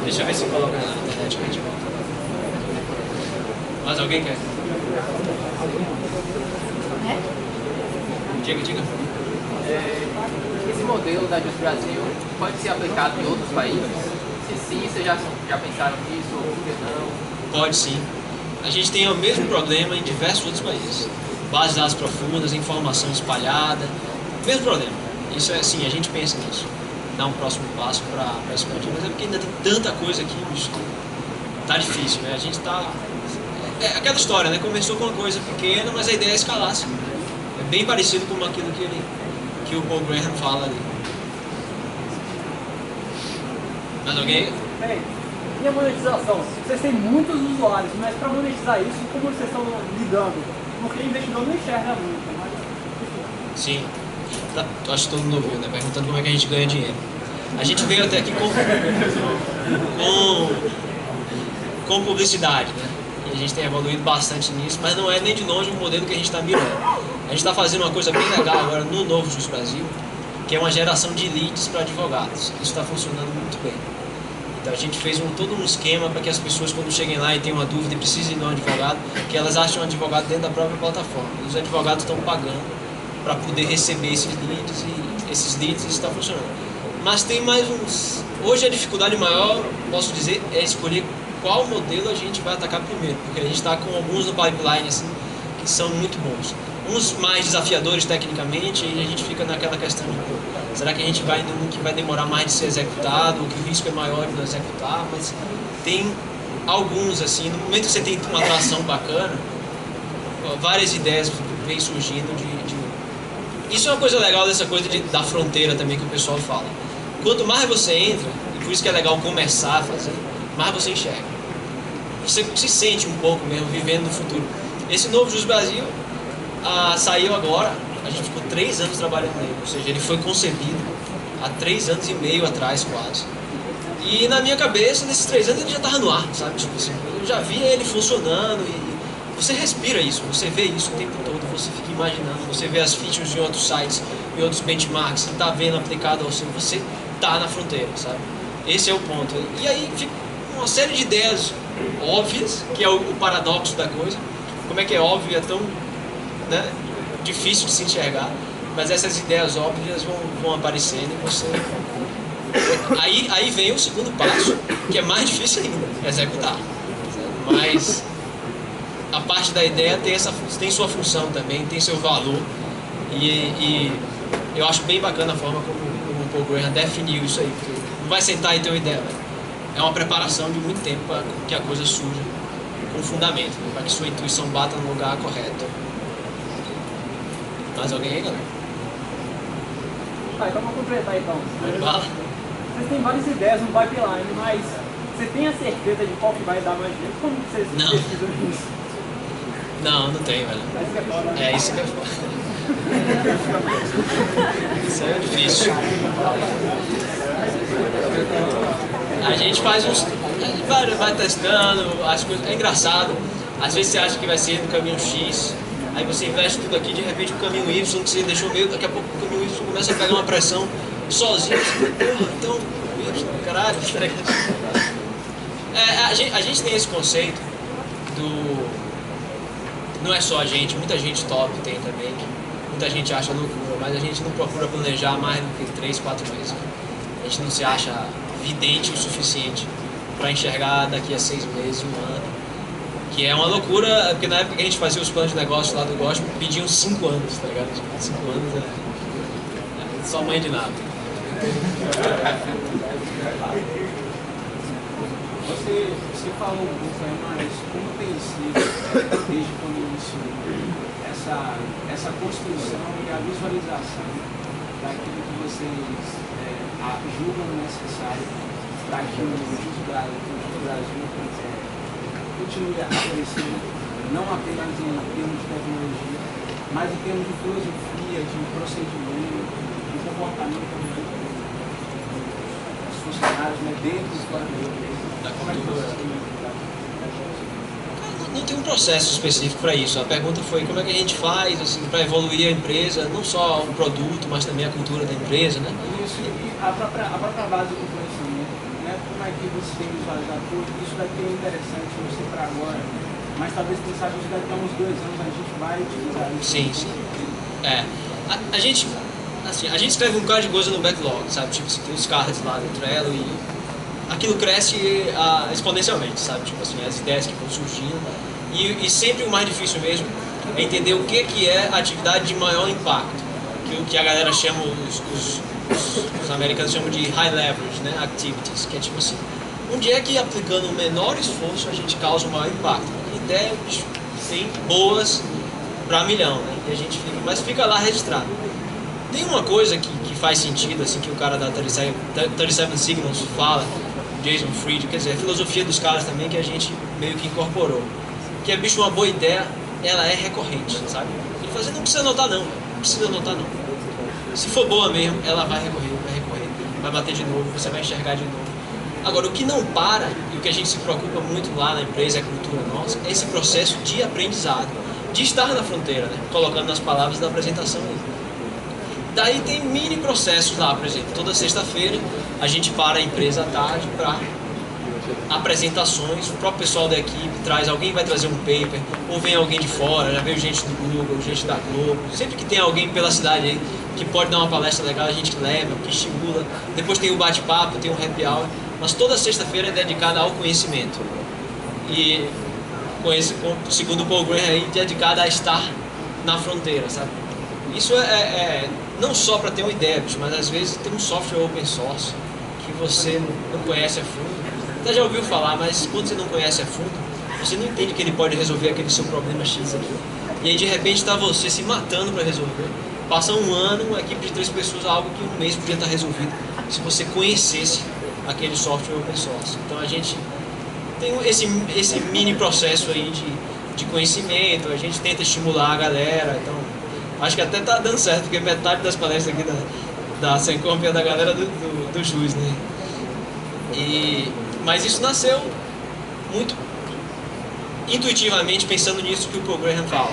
Deixa eu ver se coloca na internet que a gente volta. Mais alguém quer? Diga. Esse modelo da Just Brasil pode ser aplicado em outros países? Se sim, vocês já pensaram nisso ou por que não? Pode sim. A gente tem o mesmo problema em diversos outros países. Bases de dados profundas, informação espalhada, mesmo problema. Isso é assim, a gente pensa nisso. Dar um próximo passo para expandir, mas é porque ainda tem tanta coisa aqui, bicho, tá difícil, né? A gente tá... É aquela história, né? Começou com uma coisa pequena, mas a ideia é escalar, assim. É bem parecido com aquilo que o Paul Graham fala ali. Mais alguém? E a monetização? Vocês têm muitos usuários, mas para monetizar isso, como vocês estão lidando? Porque o investidor não enxerga muito, mas... Sim. Acho que todo mundo ouviu, né? Perguntando como é que a gente ganha dinheiro. A gente veio até aqui com publicidade, né? E a gente tem evoluído bastante nisso, mas não é nem de longe o modelo que a gente está mirando. A gente está fazendo uma coisa bem legal agora no novo Just Brasil, que é uma geração de leads para advogados. Isso está funcionando muito bem. Então a gente fez todo um esquema para que as pessoas, quando cheguem lá e tenham uma dúvida e precisem de um advogado, que elas achem um advogado dentro da própria plataforma. E os advogados estão pagando para poder receber esses leads está funcionando. Mas tem mais uns... Hoje a dificuldade maior, posso dizer, é escolher qual modelo a gente vai atacar primeiro, porque a gente está com alguns no pipeline assim, que são muito bons. Uns mais desafiadores tecnicamente, e a gente fica naquela questão de será que a gente vai num que vai demorar mais de ser executado, ou que o risco é maior de não executar, mas tem alguns assim, no momento que você tem uma atração bacana, várias ideias vêm surgindo de... Isso é uma coisa legal dessa coisa da fronteira também que o pessoal fala. Quanto mais você entra, e por isso que é legal começar a fazer, mais você enxerga. Você se sente um pouco mesmo vivendo no futuro. Esse novo Just Brasil saiu agora, a gente ficou 3 anos trabalhando nele, ou seja, ele foi concebido há 3 anos e meio atrás quase. E na minha cabeça, nesses 3 anos ele já estava no ar, sabe? Tipo assim, eu já via ele funcionando e você respira isso, você vê isso o tempo todo, você fica imaginando, você vê as features de outros sites e outros benchmarks, você está vendo aplicado ao seu, você está na fronteira, sabe? Esse é o ponto. E aí fica uma série de ideias óbvias, que é o paradoxo da coisa. Como é que é óbvio, é tão... Né? difícil de se enxergar, mas essas ideias óbvias vão aparecendo e você... Aí vem o segundo passo, que é mais difícil ainda, executar. Mas a parte da ideia tem sua função também, tem seu valor, e eu acho bem bacana a forma como o Paul Graham definiu isso aí, porque não vai sentar e ter uma ideia, velho. É uma preparação de muito tempo para que a coisa surja com fundamento, né? Para que sua intuição bata no lugar correto. Mais alguém aí, galera? Então vamos completar então. Fala. Vocês têm várias ideias no pipeline, mas você tem a certeza de qual que vai dar mais jeito? Como vocês pesquisam isso? Não tenho, velho. Isso que é foda, né? É isso que é foda. Isso aí é difícil. A gente faz uns... A gente vai testando as coisas. É engraçado. Às vezes você acha que vai ser no caminho X, aí você investe tudo aqui, de repente o caminho Y que você deixou meio, daqui a pouco o caminho Y começa a pegar uma pressão sozinho. Porra, então, Y, caralho, tá ligado? A gente tem esse conceito do... Não é só a gente, muita gente top tem também, muita gente acha loucura, mas a gente não procura planejar mais do que 3, 4 meses. A gente não se acha vidente o suficiente para enxergar daqui a 6 meses, 1 ano. Que é uma loucura, porque na época que a gente fazia os planos de negócio lá do Gospel, pediam 5 anos, tá ligado? 5 anos é só mãe de nada. Você falou um pouco aí, mas como tem sido, desde quando iniciou, essa construção e a visualização daquilo que vocês julgam necessário para que o Justo Brasil continue a crescer, não apenas em termos de tecnologia, mas em termos de filosofia, de procedimento, de comportamento dos funcionários, né, dentro e fora da cultura. Não tem um processo específico para isso. A pergunta foi como é que a gente faz assim, para evoluir a empresa, não só o produto, mas também a cultura da empresa, né? Isso, e a própria base do conhecimento, né? Como é que você tem visualizado tudo? Isso daqui é interessante, não sei para agora, mas talvez quem sabe isso daqui a uns 2 anos a gente vai utilizar isso. Sim. A gente escreve um bocado de coisa no backlog, sabe? Tipo, você tem os cards lá no Trello e aquilo cresce exponencialmente, sabe? Tipo assim, as ideias que vão surgindo. E sempre o mais difícil mesmo é entender o que é a atividade de maior impacto. Que a galera chama, os americanos chamam de high leverage, né? Activities, que é tipo assim, onde é que aplicando o menor esforço a gente causa o maior impacto. Ideias sim, boas para milhão, né? E a gente fica lá registrado. Tem uma coisa que faz sentido, assim, que o cara da 37 Signals fala, Jason Fried, quer dizer, a filosofia dos caras também que a gente meio que incorporou. Que é, bicho, uma boa ideia, ela é recorrente, sabe? Ele fala assim, não precisa anotar não, Se for boa mesmo, ela vai recorrer, vai bater de novo, você vai enxergar de novo. Agora, o que não para, e o que a gente se preocupa muito lá na empresa, é a cultura nossa, é esse processo de aprendizado, de estar na fronteira, né? Colocando nas palavras da apresentação aí. Daí tem mini processos lá, por exemplo, toda sexta-feira a gente para a empresa à tarde para apresentações, o próprio pessoal da equipe traz, alguém vai trazer um paper, ou vem alguém de fora, já veio gente do Google, gente da Globo, sempre que tem alguém pela cidade aí que pode dar uma palestra legal, a gente leva, que estimula, depois tem o bate-papo, tem um happy hour, mas toda sexta-feira é dedicada ao conhecimento, e segundo o Paul Graham aí, dedicada a estar na fronteira, sabe? Isso é não só para ter uma ideia, mas às vezes tem um software open source que você não conhece a fundo. Você já ouviu falar, mas quando você não conhece a fundo, você não entende que ele pode resolver aquele seu problema X aqui. E aí de repente está você se matando para resolver. Passa um ano, uma equipe de 3 pessoas, algo que um mês podia estar resolvido se você conhecesse aquele software open source. Então a gente tem esse mini processo aí de conhecimento, a gente tenta estimular a galera, então acho que até tá dando certo, porque metade das palestras aqui da Sencomp é da galera do JUS, né? Mas isso nasceu muito intuitivamente pensando nisso que o Paul Graham fala.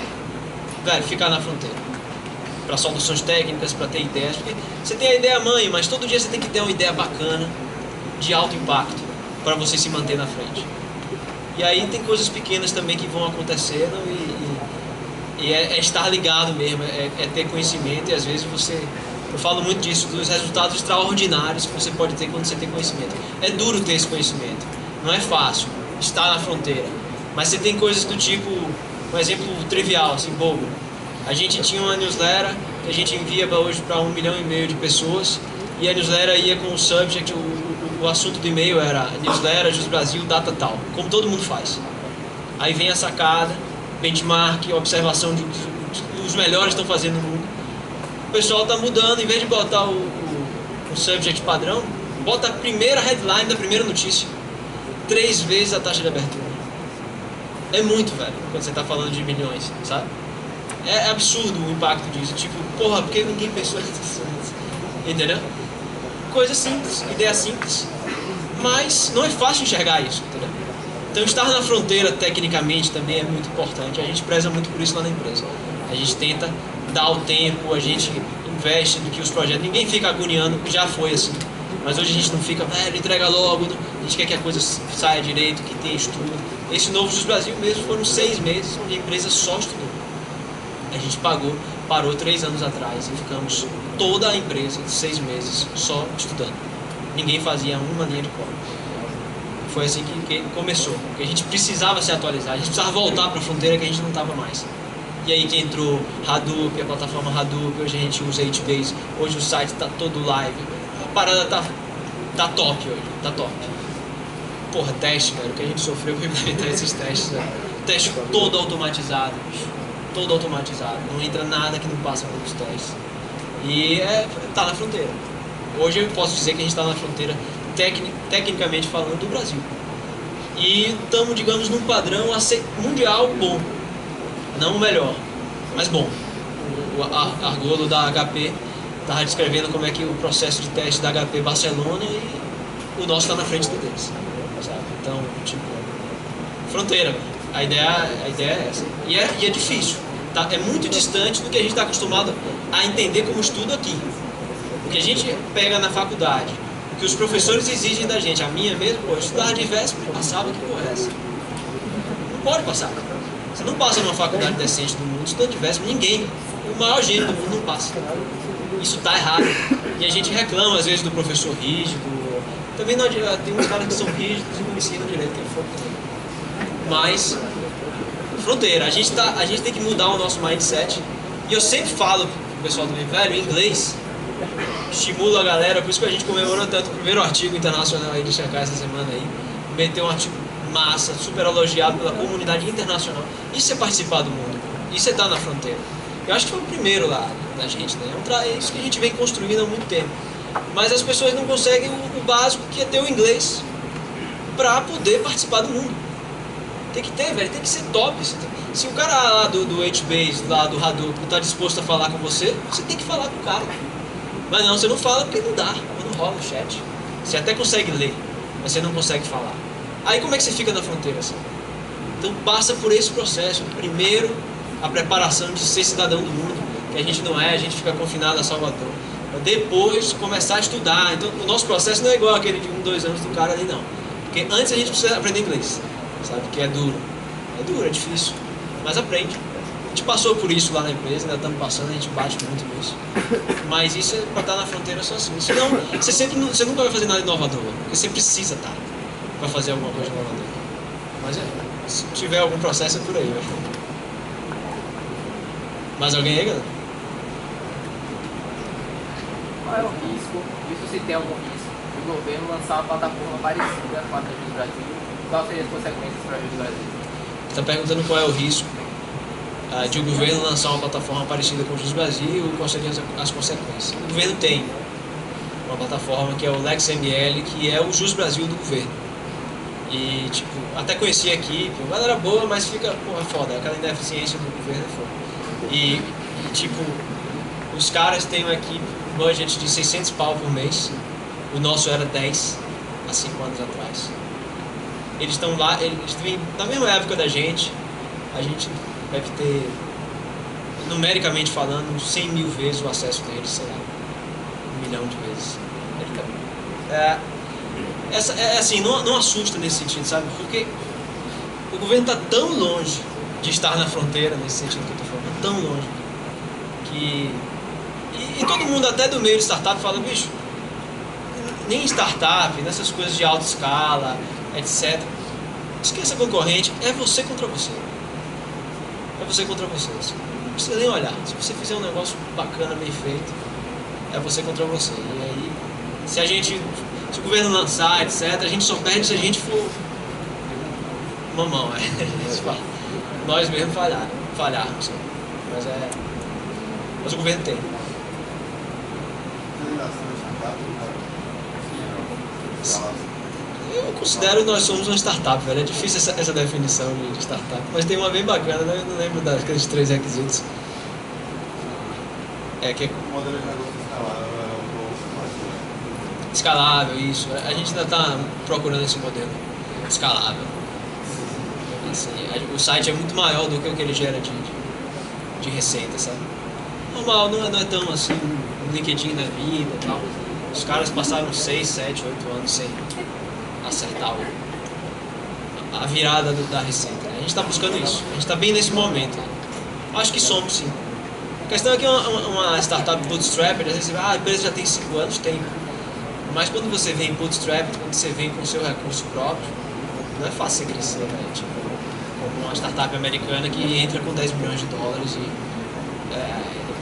Velho, ficar na fronteira. Para soluções técnicas, para ter ideias. Porque você tem a ideia mãe, mas todo dia você tem que ter uma ideia bacana, de alto impacto, para você se manter na frente. E aí tem coisas pequenas também que vão acontecendo E é estar ligado mesmo, é ter conhecimento, e às vezes eu falo muito disso, dos resultados extraordinários que você pode ter quando você tem conhecimento. É duro ter esse conhecimento, não é fácil estar na fronteira, mas você tem coisas do tipo, um exemplo trivial, assim, bobo. A gente tinha uma newsletter que a gente envia hoje para 1,5 milhão de pessoas, e a newsletter ia com o subject, o assunto do e-mail era newsletter, Jus Brasil, data tal, como todo mundo faz. Aí vem a sacada, benchmark, observação dos melhores estão fazendo no mundo. O pessoal está mudando, em vez de botar o subject padrão, bota a primeira headline da primeira notícia. 3 vezes a taxa de abertura. É muito, velho, quando você está falando de milhões, sabe? É absurdo o impacto disso. Tipo, porra, por que ninguém pensou nisso? Entendeu? Coisa simples, ideia simples. Mas não é fácil enxergar isso, entendeu? Então estar na fronteira tecnicamente também é muito importante. A gente preza muito por isso lá na empresa. A gente tenta dar o tempo, a gente investe no que os projetos... Ninguém fica agoniando, já foi assim. Mas hoje a gente não fica, velho, entrega logo. A gente quer que a coisa saia direito, que tenha estudo. Esse novo Jus Brasil mesmo foram 6 meses onde a empresa só estudou. A gente parou 3 anos atrás e ficamos toda a empresa 6 meses só estudando. Ninguém fazia uma linha de código. Foi assim que começou, porque a gente precisava se atualizar, a gente precisava voltar para a fronteira que a gente não estava mais. E aí que entrou Hadoop, a plataforma Hadoop, hoje a gente usa HBase, hoje o site está todo live, a parada tá top hoje, tá top. Porra, teste, velho, o que a gente sofreu para implementar esses testes, velho. Teste todo automatizado, bicho. Todo automatizado, não entra nada que não passa pelos testes. E tá na fronteira. Hoje eu posso dizer que a gente está na fronteira, tecnicamente falando, do Brasil. E estamos, digamos, num padrão mundial bom. Não o melhor, mas bom. O Argolo da HP estava descrevendo como é que o processo de teste da HP Barcelona, e o nosso está na frente do deles. Sabe? Então, tipo, fronteira, a ideia é essa. E é difícil. Tá? É muito distante do que a gente está acostumado a entender como estudo aqui. O que a gente pega na faculdade, o que os professores exigem da gente, a minha mesmo, pô, eu estudava de véspera e passava, que porra é essa? Não pode passar. Você não passa numa faculdade decente do mundo estudando de véspera, ninguém. O maior gênio do mundo não passa. Isso está errado. E a gente reclama às vezes do professor rígido. Também não adianta, tem uns caras que são rígidos e não ensinam direito, que é fogo. Mas fronteira, a gente tem que mudar o nosso mindset. E eu sempre falo pro pessoal do meu velho, em inglês, estimula a galera, por isso que a gente comemorou tanto o primeiro artigo internacional aí de Xangai essa semana aí, meteu um artigo massa, super elogiado pela comunidade internacional. Isso é participar do mundo, isso é estar na fronteira. Eu acho que foi o primeiro lá da gente, né? É isso que a gente vem construindo há muito tempo. Mas as pessoas não conseguem o básico, que é ter o inglês para poder participar do mundo. Tem que ter, velho, tem que ser top. Se o cara lá do HBase, lá do Hadoop, está disposto a falar com você, você tem que falar com o cara. Mas não, você não fala porque não dá, não rola o chat. Você até consegue ler, mas você não consegue falar. Aí como é que você fica na fronteira assim? Então passa por esse processo. Primeiro, a preparação de ser cidadão do mundo, que a gente não é, a gente fica confinado a Salvador. Depois, começar a estudar. Então o nosso processo não é igual aquele de 1, 2 anos do cara ali, não. Porque antes a gente precisa aprender inglês, sabe? Que é duro. É duro, é difícil, mas aprende. A gente passou por isso lá na empresa, ainda estamos passando, a gente bate muito nisso. Mas isso é para estar na fronteira só assim. Senão, você nunca vai fazer nada inovador, porque você precisa estar para fazer alguma coisa inovadora. Mas se tiver algum processo é por aí, eu acho. Mais alguém aí, galera? Qual é o risco, isso se tem algum risco, do governo lançar uma plataforma parecida com a da Jus Brasil? Quais seriam as consequências para a Jus Brasil? Está perguntando qual é o risco de o governo lançar uma plataforma parecida com o Jus Brasil e quais seriam as consequências. O governo tem uma plataforma que é o LexML, que é o Jus Brasil do governo. E, tipo, até conheci a equipe, a galera boa, mas fica, porra, foda, aquela ineficiência do governo é foda. E, tipo, os caras têm uma equipe, um budget de 600 pau por mês, o nosso era 10 há 5 anos atrás. Eles estão lá, eles vêm na mesma época da gente, a gente deve ter, numericamente falando, 100 mil vezes o acesso deles, sei lá, 1 milhão de vezes. Assim, não assusta nesse sentido, sabe? Porque o governo está tão longe de estar na fronteira, nesse sentido que eu estou falando, tão longe. E todo mundo, até do meio de startup, fala, bicho, nem startup, nessas coisas de alta escala, etc. Esqueça concorrente, é você contra você. É você contra você. Não precisa nem olhar. Se você fizer um negócio bacana, bem feito, é você contra você. E aí, se o governo lançar, etc., a gente só perde se a gente for mamão, nós mesmos falharmos. Mas o governo tem. Eu considero que nós somos uma startup, velho. É difícil essa definição de startup. Mas tem uma bem bacana, né? Eu não lembro daqueles 3 requisitos. Que é O modelo de negócio escalável, isso. A gente ainda está procurando esse modelo escalável. Assim, o site é muito maior do que o que ele gera de receita, sabe? Normal, não é tão assim, um LinkedIn na vida e tal. Os caras passaram 6, 7, 8 anos sem acertar a virada da receita. A gente está buscando isso. A gente está bem nesse momento. Acho que somos, sim. A questão é que uma startup bootstrap, às vezes você vai, a empresa já tem 5 anos, tem. Mas quando você vem bootstrap, quando você vem com o seu recurso próprio, não é fácil você crescer, né? Tipo, como uma startup americana que entra com 10 milhões de dólares e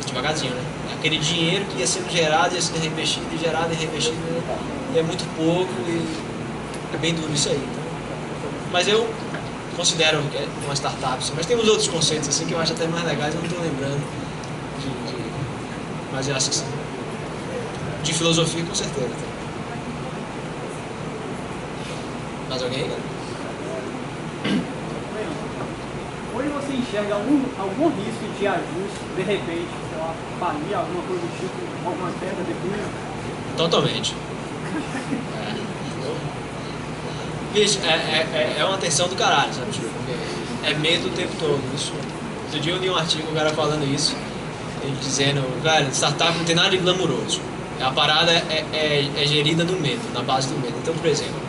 devagarzinho, né? Aquele dinheiro que ia sendo gerado, ia sendo reinvestido e gerado e reinvestido, e é muito pouco e é bem duro isso aí. Então. Mas eu considero que é uma startup, mas tem uns outros conceitos assim que eu acho até mais legais, eu não estou lembrando. Mas eu acho que sim. De filosofia, com certeza. Mais alguém, cara? Hoje você enxerga algum risco de ajuste, de repente, sei lá, falir, alguma coisa do tipo, alguma queda de cunho? Totalmente. Bicho, é uma tensão do caralho, sabe? É medo o tempo todo. Isso. Outro dia eu li um artigo, o cara falando isso, ele dizendo, velho, startup não tem nada de glamuroso. A parada é gerida no medo, na base do medo. Então, por exemplo,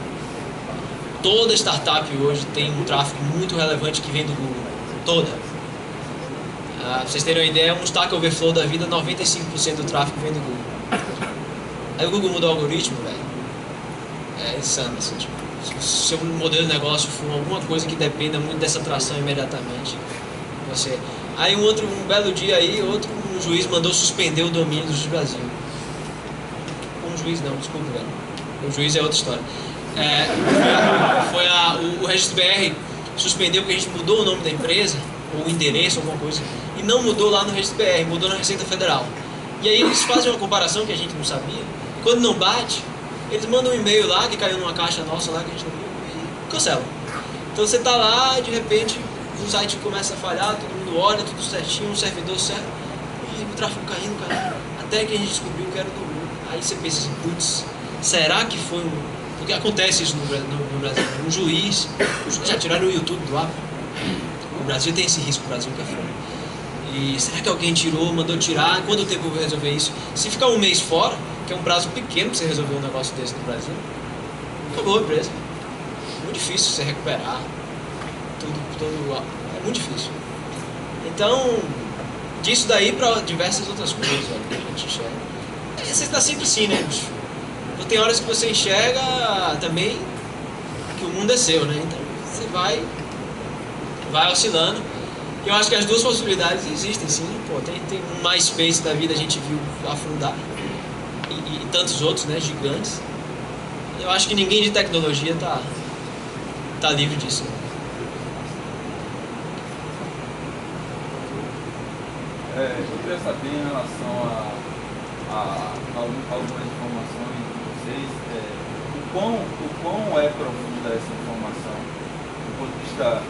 toda startup hoje tem um tráfego muito relevante que vem do Google. Toda. Pra vocês terem uma ideia, um Stack Overflow da vida, 95% do tráfego vem do Google. Aí o Google mudou o algoritmo, velho. É insano, assim, tipo, se o seu modelo de negócio for alguma coisa que dependa muito dessa atração imediatamente, você... Aí um belo dia aí, um juiz mandou suspender o domínio do Brasil. Um juiz não, desculpa, velho. O juiz é outra história. O Registro BR suspendeu porque a gente mudou o nome da empresa, ou o endereço, alguma coisa, e não mudou lá no Registro BR, mudou na Receita Federal. E aí eles fazem uma comparação que a gente não sabia, e quando não bate, eles mandam um e-mail lá, que caiu numa caixa nossa lá, que a gente não viu, e cancelam. Então você tá lá, de repente, o site começa a falhar, todo mundo olha, tudo certinho, um servidor certo, e o tráfego caindo, até que a gente descobriu que era do Google. Aí você pensa assim, putz, será que foi um... Porque acontece isso no Brasil. Um juiz, já tiraram o YouTube do ar. O Brasil tem esse risco, o Brasil que é fora. E será que alguém tirou, mandou tirar? Quanto tempo eu vou resolver isso? Se ficar um mês fora, que é um prazo pequeno para você resolver um negócio desse no Brasil, acabou a empresa. É muito difícil você recuperar. É muito difícil. Então, disso daí para diversas outras coisas, velho, que a gente enxerga. Você está sempre assim, né, bicho? Tem horas que você enxerga também que o mundo é seu, né? Então você vai oscilando. Eu acho que as duas possibilidades existem, sim. Pô, tem um MySpace da vida, a gente viu afundar. E tantos outros, né? Gigantes. Eu acho que ninguém de tecnologia tá livre disso. Eu queria saber em relação a algumas informações de vocês, o quão é profunda essa informação do ponto de vista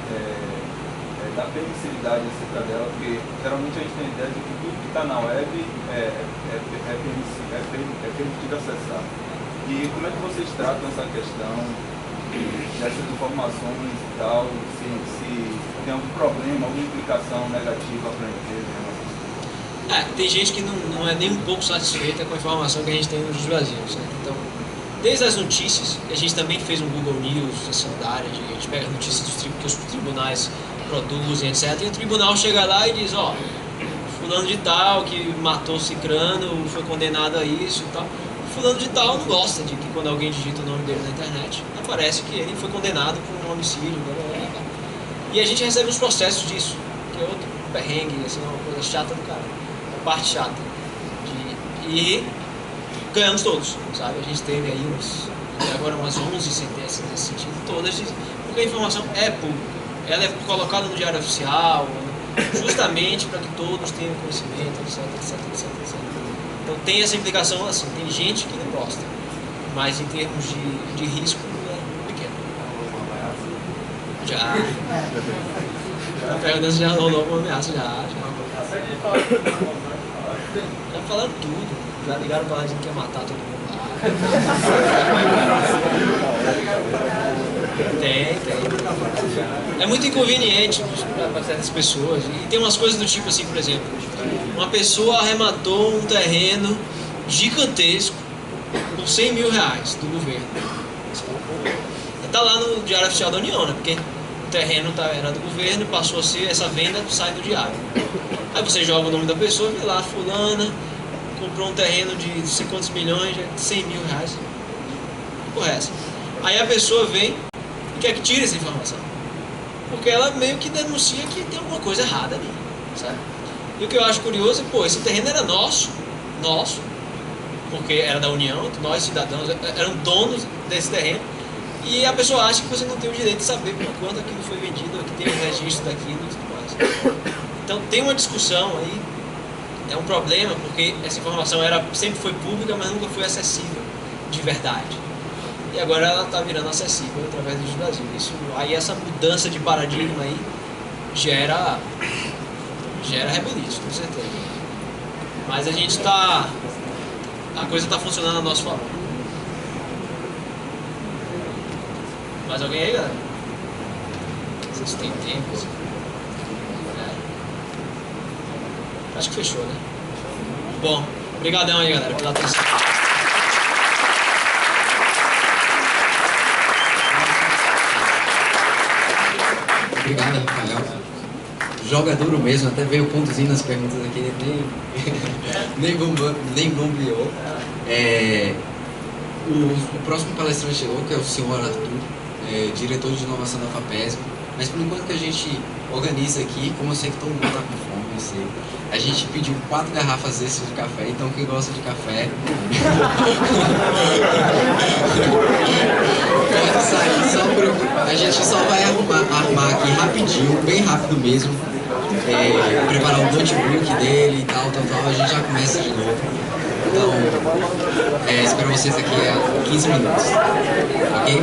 da permissividade acerca dela, porque geralmente a gente tem a ideia de que tudo que está na web é permitido acessar. E como é que vocês tratam essa questão dessas informações e tal, se tem algum problema, alguma implicação negativa para a empresa? Tem gente que não é nem um pouco satisfeita com a informação que a gente tem no Brasil, certo? Então, desde as notícias, a gente também fez um Google News assim, da área, a gente pega notícias que os tribunais produzem, etc. E o tribunal chega lá e diz, ó, fulano de tal que matou cicrano foi condenado a isso e tal. Fulano de tal não gosta de que quando alguém digita o nome dele na internet, aparece que ele foi condenado por um homicídio, blá, blá, blá. E a gente recebe os processos disso, que é outro perrengue, assim, uma coisa chata do cara, a parte chata. E ganhamos todos, sabe? A gente teve aí agora umas 11 sentenças nesse sentido, todas, porque a informação é pública, ela é colocada no Diário Oficial, justamente para que todos tenham conhecimento, etc, etc, etc, etc. Então tem essa implicação assim, tem gente que não gosta, mas em termos de risco é pequeno. Já. Tá perguntando se já rolou uma ameaça, já. Já falaram tudo, já ligaram pra lá dizendo que ia matar todo mundo lá. Tem. É muito inconveniente para certas pessoas. E tem umas coisas do tipo assim, por exemplo, uma pessoa arrematou um terreno gigantesco por 100 mil reais do governo. Está lá no Diário Oficial da União, né? Porque o terreno era do governo e passou a ser, essa venda sai do diário. Aí você joga o nome da pessoa, vê lá, fulana, comprou um terreno de não sei quantos milhões, 100 mil reais. Correto. Aí a pessoa vem e quer que tire essa informação. Porque ela meio que denuncia que tem alguma coisa errada ali, sabe? E o que eu acho curioso é, pô, esse terreno era nosso, porque era da União, nós cidadãos eram donos desse terreno, e a pessoa acha que você não tem o direito de saber por quanto aquilo foi vendido, que tem o registro daquilo e tudo mais. Então tem uma discussão aí, é um problema, porque essa informação sempre foi pública, mas nunca foi acessível de verdade. E agora ela está virando acessível através do Brasil. Aí essa mudança de paradigma aí gera rebelias, com certeza. Mas a coisa está funcionando a nosso favor. Mais alguém aí, galera? Vocês têm tempo? Acho que fechou, né? Bom, obrigadão aí, galera, pela atenção. Obrigado, Rafael. Joga duro mesmo, até veio pontozinho nas perguntas aqui, nem bombeou. O próximo palestrante chegou, que é o senhor Arthur, diretor de inovação da FAPESB. Mas por enquanto que a gente organiza aqui, como eu sei que todo mundo está com fome, eu sei, a gente pediu 4 garrafas extras de café, então quem gosta de café pode sair, a gente só vai armar aqui rapidinho, bem rápido mesmo, preparar o notebook dele e tal, a gente já começa de novo. Então, espero vocês aqui a 15 minutos, ok?